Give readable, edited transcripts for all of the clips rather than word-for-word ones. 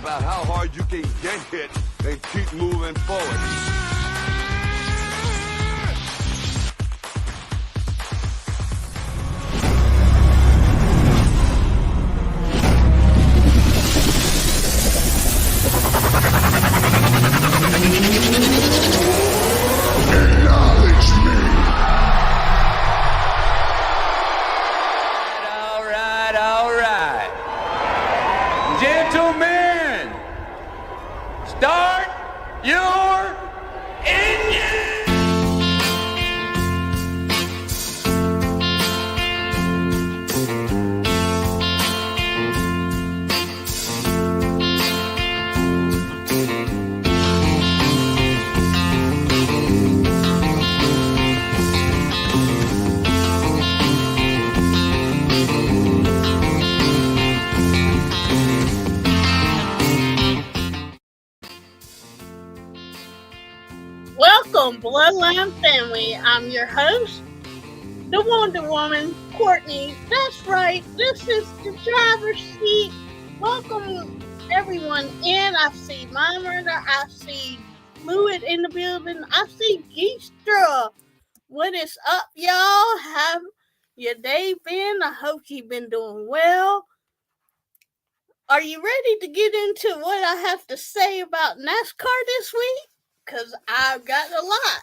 about how hard you can get hit and keep moving forward. Welcome, Bloodline family. I'm your host, the Wonder Woman, Courtney. That's right, this is the driver's seat. Welcome everyone in. I see my murder. I see Fluid in the building. I see Geestra. What is up, y'all? Have your day been? I hope you've been doing well. Are you ready to get into what I have to say about NASCAR this week? Because I've got a lot.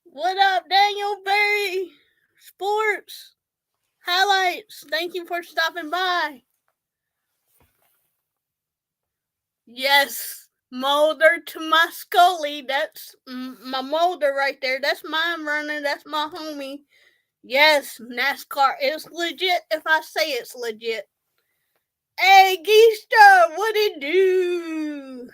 What up, Daniel Berry? Sports highlights. Thank you for stopping by. Yes, Mulder to my Scully. That's my Mulder right there. That's my runner. That's my homie. Yes, NASCAR is legit if I say it's legit. Hey, Geestra, what it do?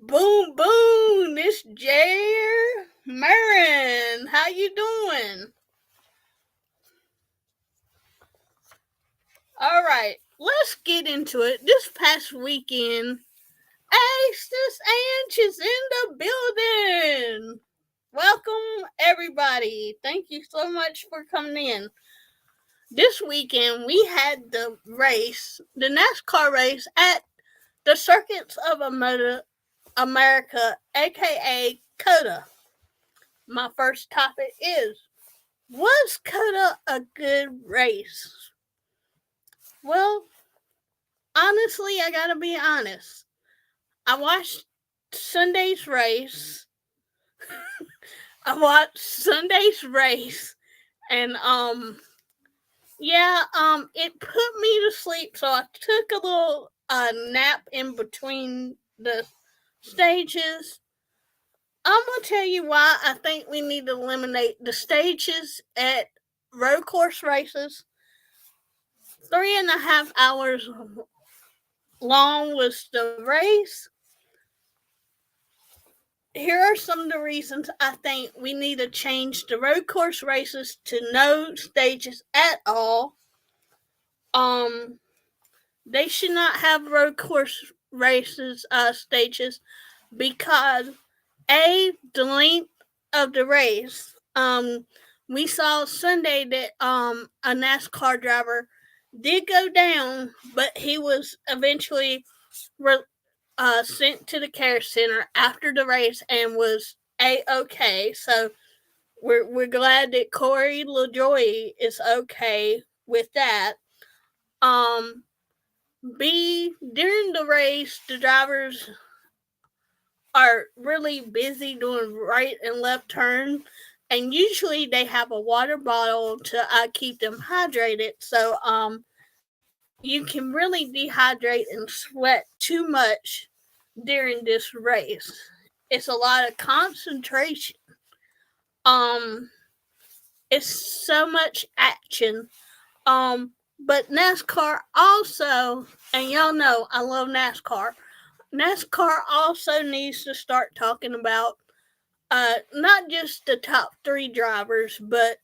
Boom, boom, it's Jair Marin. How you doing? All right, let's get into it. This past weekend, Aces Anch is in the building. Welcome, everybody. Thank you so much for coming in. This weekend, we had the race, the NASCAR race at the Circuits of America, aka COTA. My first topic is, was COTA a good race? Well, honestly, I gotta be honest. I watched Sunday's race. And it put me to sleep, so I took a little nap in between the stages. I'm going to tell you why I think we need to eliminate the stages at road course races. 3.5 hours long was the race. Here are some of the reasons I think we need to change the road course races to no stages at all. They should not have road course races, stages, because the length of the race. We saw Sunday that a NASCAR driver did go down, but he was eventually sent to the care center after the race and was A-okay. So we're glad that Corey LaJoie is okay with that. During the race, the drivers are really busy doing right and left turn, and usually they have a water bottle to keep them hydrated. So you can really dehydrate and sweat too much during this race. It's a lot of concentration. It's so much action. But NASCAR also, and y'all know I love NASCAR. NASCAR also needs to start talking about not just the top 3 drivers, but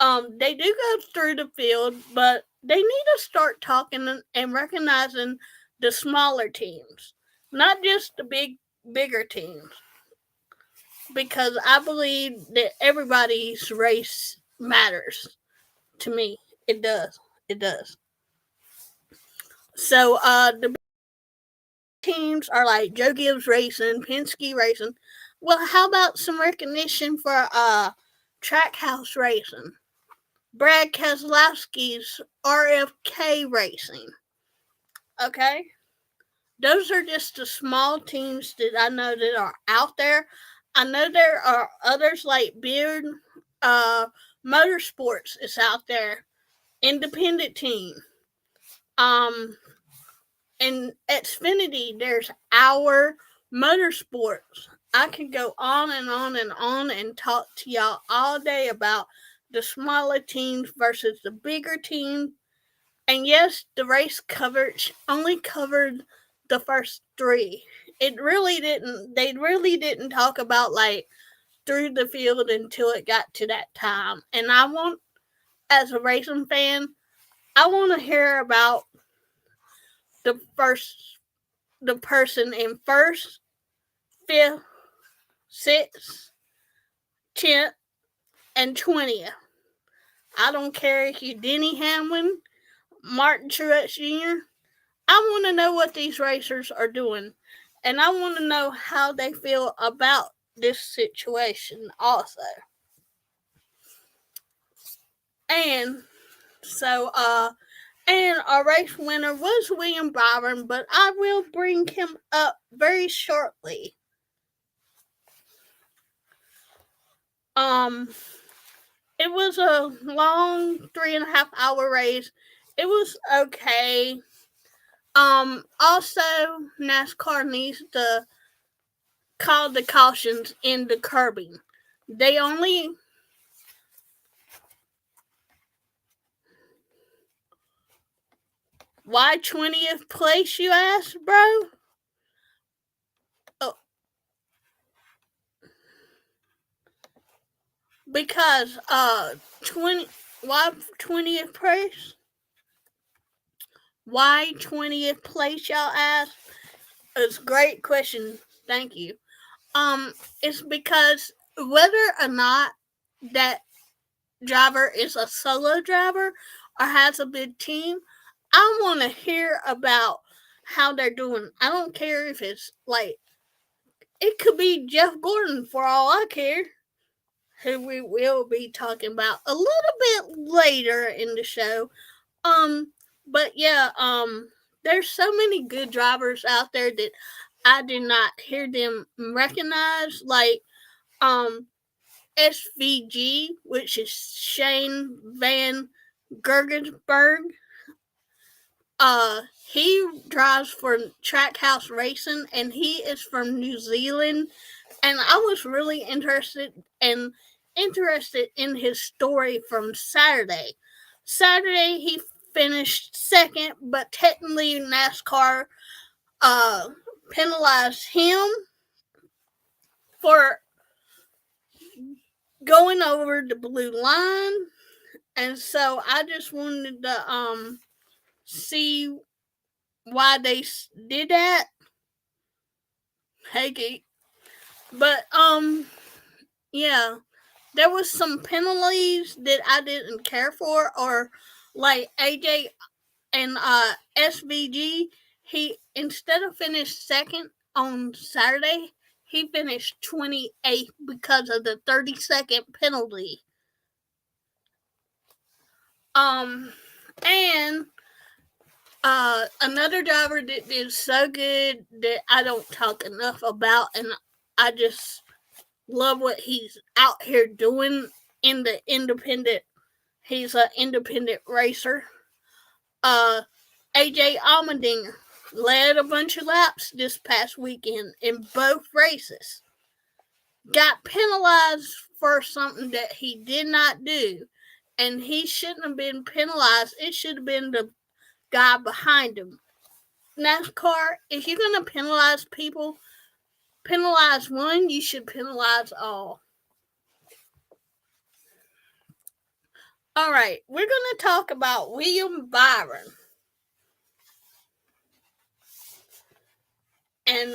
they do go through the field, but they need to start talking and recognizing the smaller teams, not just the bigger teams. because I believe that everybody's race matters to me. It does. It does. So the teams are like Joe Gibbs Racing, Penske Racing. Well, how about some recognition for Trackhouse Racing? Brad Keselowski's RFK Racing. Okay? Those are just the small teams that I know that are out there. I know there are others like Beard Motorsports is out there. Independent team. And at Xfinity, there's Our Motorsports. I can go on and on and on and talk to y'all all day about the smaller teams versus the bigger teams. And yes, the race coverage only covered the first three. It really didn't, they really didn't talk about like through the field until it got to that time. And I want, as a racing fan, I want to hear about the person in first, fifth, sixth, 10th, and 20th. I don't care if you're Denny Hamlin, Martin Truex Jr. I want to know what these racers are doing. And I want to know how they feel about this situation also. And so, and our race winner was William Byron, but I will bring him up very shortly. It was a long 3.5 hour race. It was okay. Also, NASCAR needs to call the cautions in the curbing. They only why 20th place, you ask, bro? Oh, because 20th place? Why 20th place, y'all ask? It's a great question. Thank you. It's because whether or not that driver is a solo driver or has a big team, I want to hear about how they're doing. I don't care if it's like, it could be Jeff Gordon for all I care, who we will be talking about a little bit later in the show. But yeah, there's so many good drivers out there that I did not hear them recognize, like SVG, which is Shane Van Gergensberg. He drives for Trackhouse Racing, and he is from New Zealand. And I was really interested in his story from Saturday. Saturday he finished second, but technically NASCAR penalized him for going over the blue line, and so I just wanted to see why they did that. Hey, but yeah, there was some penalties that I didn't care for, or like AJ and SVG. He, instead of finished second on Saturday, he finished 28th because of the 30-second penalty. And another driver that did so good that I don't talk enough about, and I just love what he's out here doing in the independent. He's an independent racer. AJ Allmendinger led a bunch of laps this past weekend in both races. Got penalized for something that he did not do, and he shouldn't have been penalized. It should have been the guy behind him. NASCAR, if you're going to penalize people, penalize one, you should penalize all. All right, we're going to talk about William Byron. And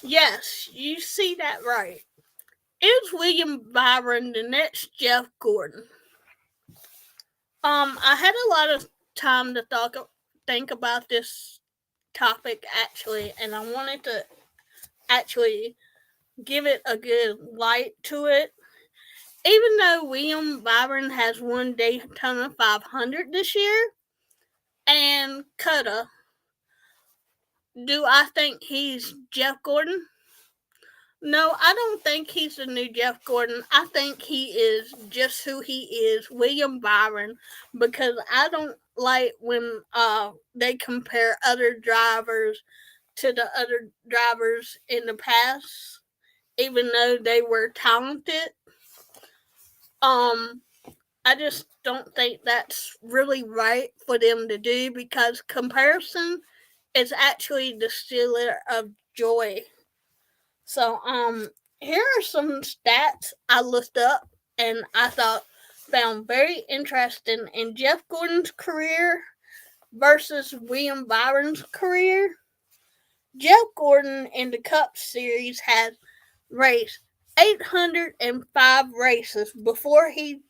Yes, you see that right. Is William Byron the next Jeff Gordon? I had a lot of time to think about this topic actually, and I wanted to actually give it a good light to it. Even though William Byron has won Daytona 500 this year and COTA, do I think he's Jeff Gordon? No, I don't think he's the new Jeff Gordon. I think he is just who he is, William Byron, because I don't like when they compare other drivers to the other drivers in the past, even though they were talented. Um, I just don't think that's really right for them to do because comparison is actually the stealer of joy. So, here are some stats I looked up and I found very interesting in Jeff Gordon's career versus William Byron's career. Jeff Gordon in the Cup Series has raced 805 races before he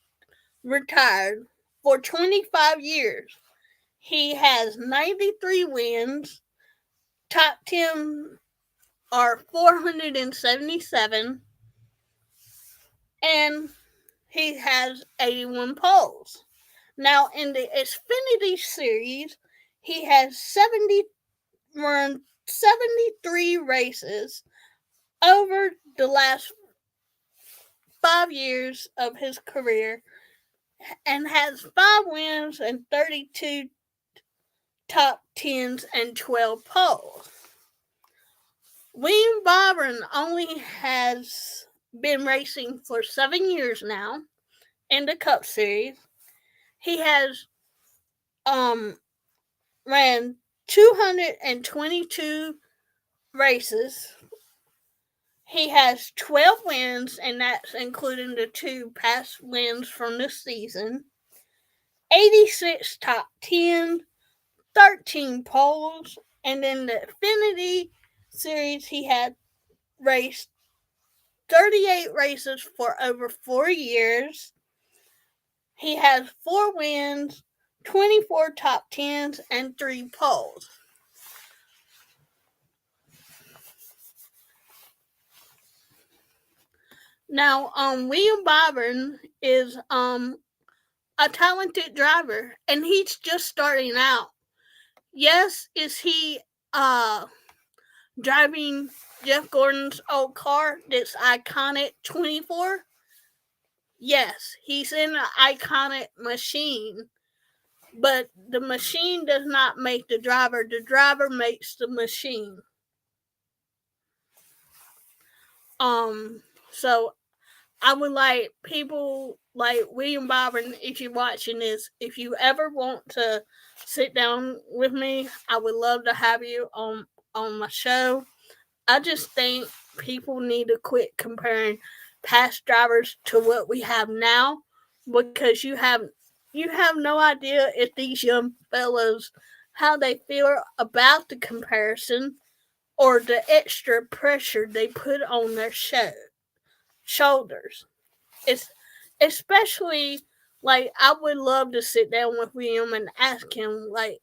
retired for 25 years. He has 93 wins, top 10 are 477, and he has 81 poles. Now, in the Xfinity Series, he has run 73 races over the last 5 years of his career and has 5 wins and 32 top 10s and 12 poles. William Byron only has been racing for 7 years now in the Cup Series. He has ran 222 races. He has 12 wins, and that's including the 2 past wins from the season. 86 top 10, 13 poles, and in the Xfinity Series, he had raced 38 races for over 4 years. He has 4 wins, 24 top 10s, and 3 poles. Now, William Byron is a talented driver, and he's just starting out. Yes, is he driving Jeff Gordon's old car, this iconic 24? Yes, he's in an iconic machine, but the machine does not make the driver makes the machine. So I would like people like William Byron, if you're watching this, if you ever want to sit down with me, I would love to have you on my show. I just think people need to quit comparing past drivers to what we have now because you have no idea if these young fellows how they feel about the comparison or the extra pressure they put on their shoulders. It's especially like I would love to sit down with William and ask him like,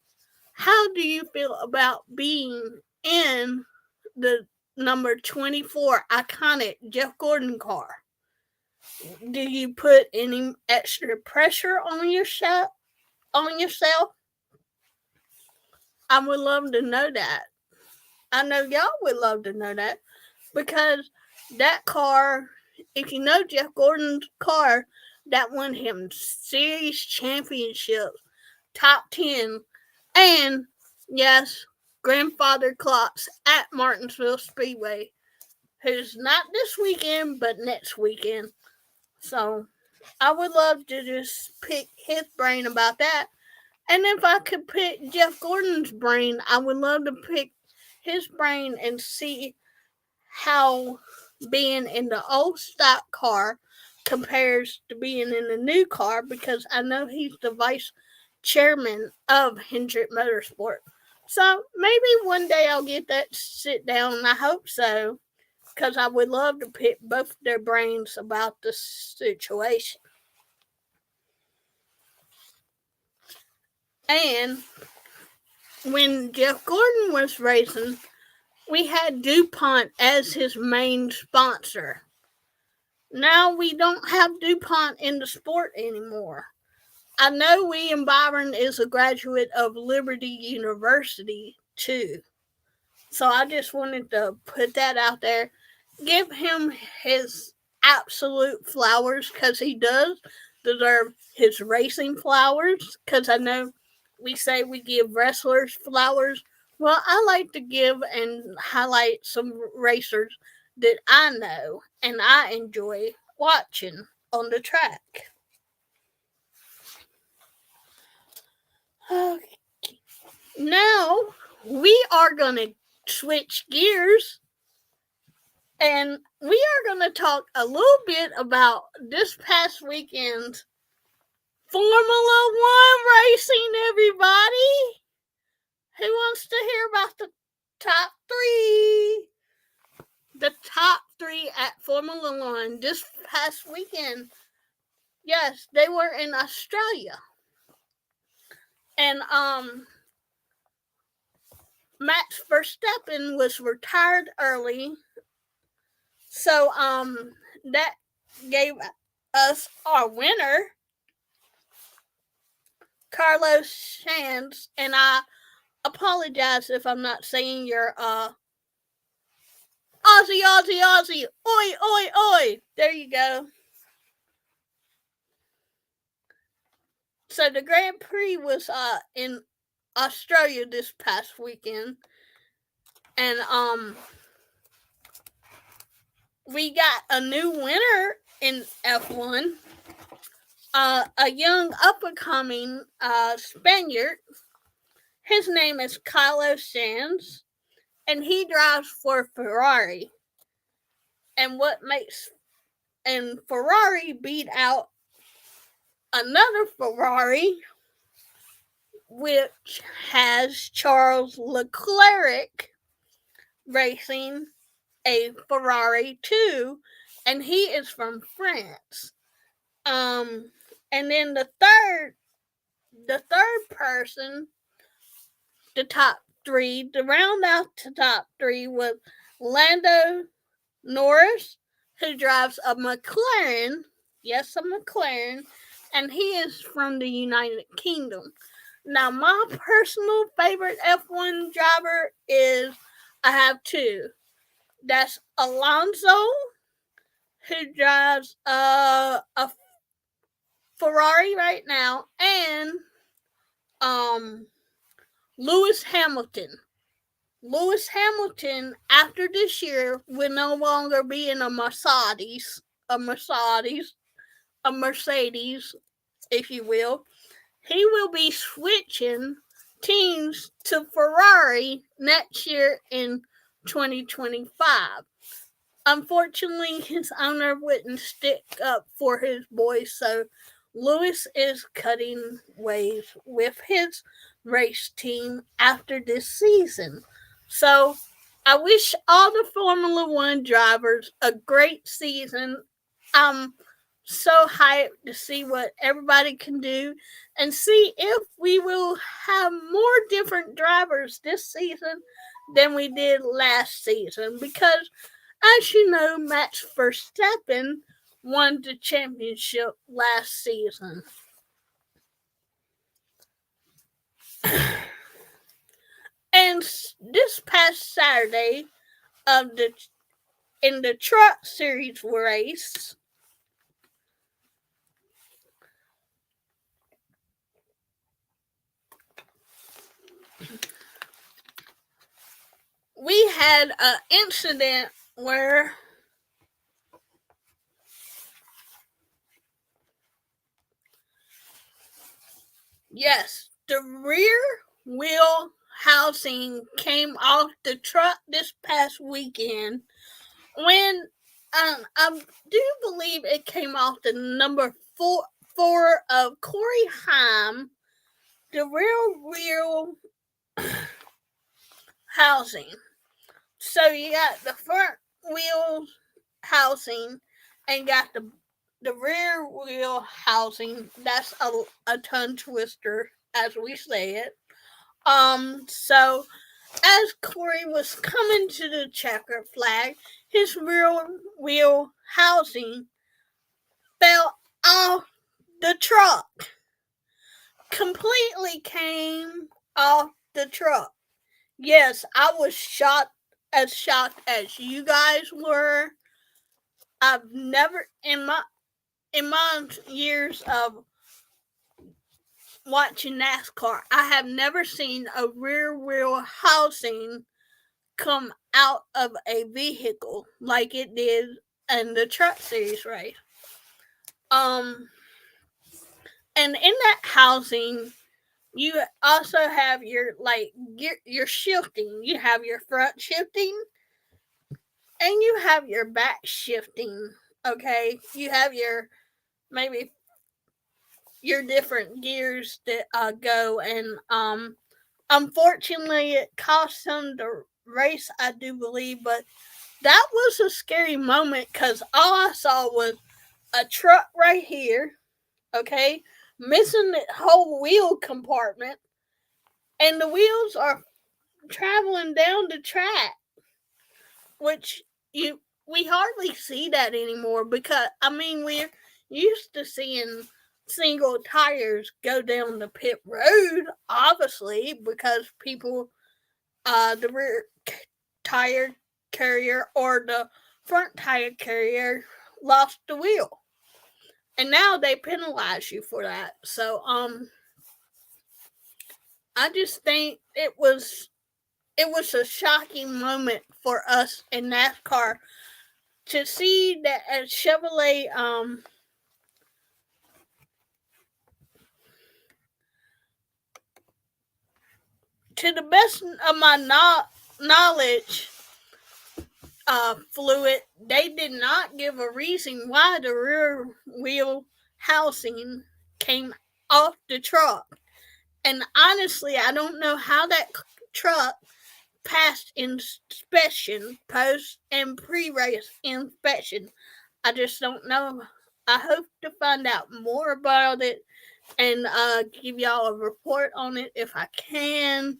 how do you feel about being in the number 24 iconic Jeff Gordon car? Do you put any extra pressure on yourself? I would love to know that. I know y'all would love to know that because that car, if you know Jeff Gordon's car, that won him series championships, top 10, and yes, grandfather clocks at Martinsville Speedway, who's not this weekend but next weekend. So I would love to just pick his brain about that. And if I could pick Jeff Gordon's brain, I would love to pick his brain and see how being in the old stock car compares to being in the new car because I know he's the vice chairman of Hendrick Motorsport. So maybe one day I'll get that sit down, and I hope so, because I would love to pick both their brains about the situation. And when Jeff Gordon was racing, we had DuPont as his main sponsor. Now we don't have DuPont in the sport anymore. I know William Byron is a graduate of Liberty University too. So I just wanted to put that out there. Give him his absolute flowers, because he does deserve his racing flowers, because I know we say we give wrestlers flowers. Well, I like to give and highlight some racers that I know and I enjoy watching on the track. Okay. Now we are going to switch gears, and we are going to talk a little bit about this past weekend's Formula One racing, everybody. Who wants to hear about the top three? The top three at Formula One this past weekend. Yes, they were in Australia. And Max Verstappen was retired early. So that gave us our winner, Carlos Sainz, and I apologize if I'm not saying your Aussie, oi. There you go. So the Grand Prix was in Australia this past weekend, and we got a new winner in F1. A young up-and-coming Spaniard. His name is Carlos Sainz, and he drives for Ferrari. And Ferrari beat out another Ferrari, which has Charles Leclerc racing a Ferrari too, and he is from France. And then the third person, the top three, to round out the top three was Lando Norris, who drives a McLaren. Yes, a McLaren, and he is from the United Kingdom. Now, my personal favorite F1 driver is, I have two. That's Alonso, who drives a Ferrari right now, and Lewis Hamilton. Lewis Hamilton, after this year, will no longer be in a Mercedes, if you will. He will be switching teams to Ferrari next year in 2025. Unfortunately, his owner wouldn't stick up for his boys, so Lewis is cutting ways with his race team after this season. So I wish all the Formula One drivers a great season. I'm so hyped to see what everybody can do and see if we will have more different drivers this season than we did last season, because as you know, Max Verstappen won the championship last season. And this past Saturday, in the truck series race, we had an incident where the rear wheel housing came off the truck this past weekend, when I do believe it came off the number four of Corey Haim. The rear wheel housing. So you got the front wheel housing and got the rear wheel housing. That's a tongue twister as we say it. So as Corey was coming to the checker flag, his rear wheel housing fell off the truck. Completely came off the truck. Yes, I was shocked as you guys were. I've never in my years of watching NASCAR, I have never seen a rear wheel housing come out of a vehicle like it did in the Truck Series race. And in that housing, you also have your shifting. You have your front shifting, and you have your back shifting. Okay, you have maybe your different gears that go, and unfortunately, it cost them the race, I do believe, but that was a scary moment because all I saw was a truck right here, okay, missing the whole wheel compartment, and the wheels are traveling down the track, which we hardly see that anymore because we're used to seeing single tires go down the pit road, obviously, because people the rear tire carrier or the front tire carrier lost the wheel. And now they penalize you for that. So I just think it was a shocking moment for us in NASCAR to see that at Chevrolet to the best of my knowledge, Fluid, they did not give a reason why the rear wheel housing came off the truck. And honestly, I don't know how that truck passed inspection, post and pre-race inspection. I just don't know. I hope to find out more about it and give y'all a report on it if I can.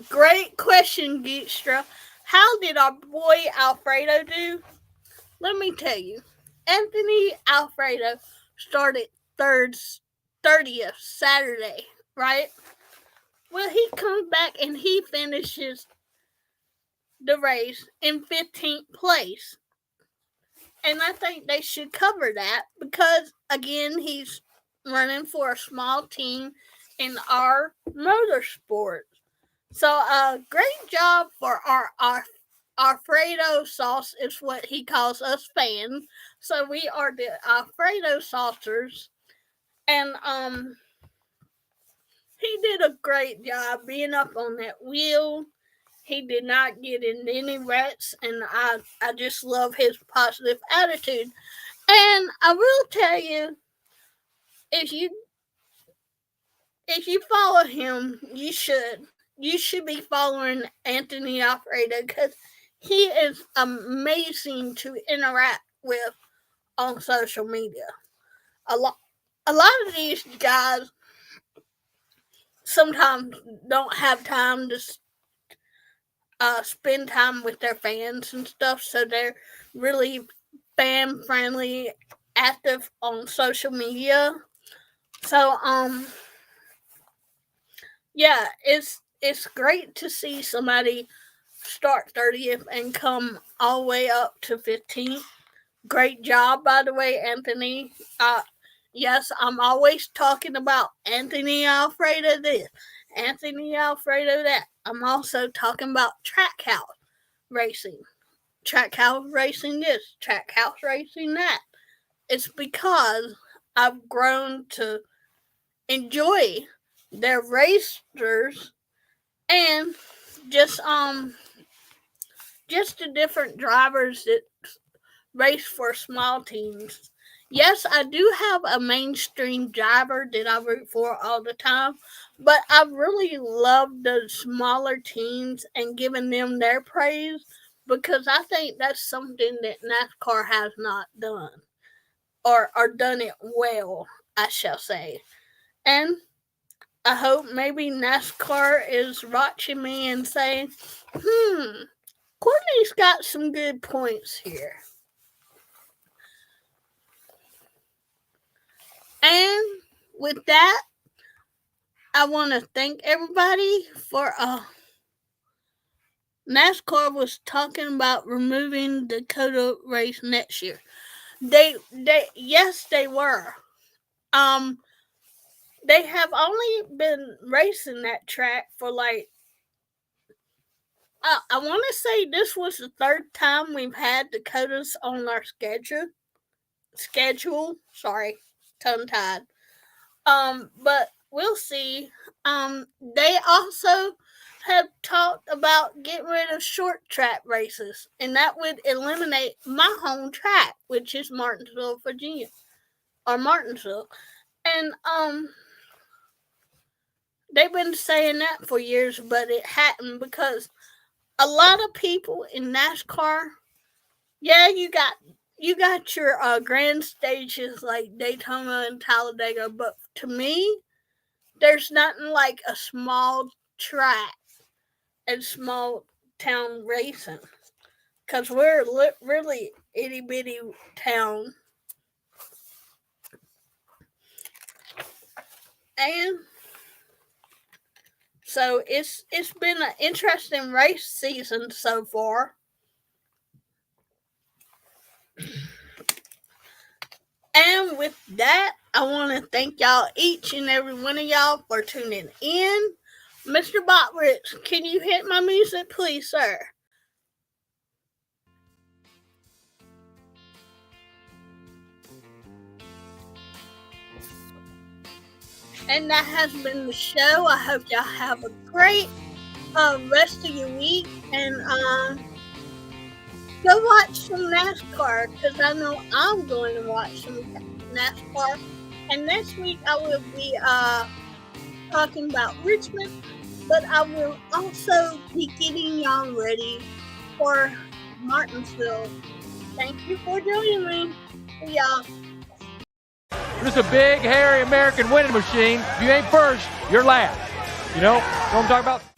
Great question, Geekstra. How did our boy Alfredo do? Let me tell you. Anthony Alfredo started 30th Saturday, right? Well, he comes back and he finishes the race in 15th place. And I think they should cover that because, again, he's running for a small team in our motorsport. So, great job for our Alfredo sauce is what he calls us fans. So we are the Alfredo saucers, and he did a great job being up on that wheel. He did not get in any wrecks, and I just love his positive attitude. And I will tell you, if you follow him, you should be following Anthony Alfredo because he is amazing to interact with on social media. A lot of these guys sometimes don't have time to spend time with their fans and stuff, so they're really fan friendly, active on social media. So yeah, it's great to see somebody start 30th and come all the way up to 15th. Great job, by the way, Anthony. Yes, I'm always talking about Anthony Alfredo this, Anthony Alfredo that. I'm also talking about Trackhouse racing. Trackhouse racing this, Trackhouse racing that. It's because I've grown to enjoy their racers and just the different drivers that race for small teams. Yes, I do have a mainstream driver that I root for all the time, but I really love the smaller teams and giving them their praise because I think that's something that NASCAR has not done or done it well, I shall say. And I hope maybe NASCAR is watching me and saying, Courtney's got some good points here. And with that, I want to thank everybody for NASCAR was talking about removing the COTA race next year. Yes, they were. Um, they have only been racing that track for like I want to say this was the third time we've had Dakotas on our schedule. Sorry, tongue tied. But we'll see. They also have talked about getting rid of short track races, and that would eliminate my home track, which is Martinsville, Virginia, or Martinsville. And they've been saying that for years, but it hadn't because a lot of people in NASCAR, yeah, you got your grand stages like Daytona and Talladega, but to me, there's nothing like a small track and small town racing, because we're really itty bitty town, and so it's been an interesting race season so far. And with that, I want to thank y'all, each and every one of y'all, for tuning in. Mr. Botwitz, can you hit my music, please, sir? And that has been the show. I hope y'all have a great rest of your week. And go watch some NASCAR, because I know I'm going to watch some NASCAR. And next week I will be talking about Richmond, but I will also be getting y'all ready for Martinsville. Thank you for joining me. See y'all. This is a big, hairy American winning machine. If you ain't first, you're last. You know what I'm talking about?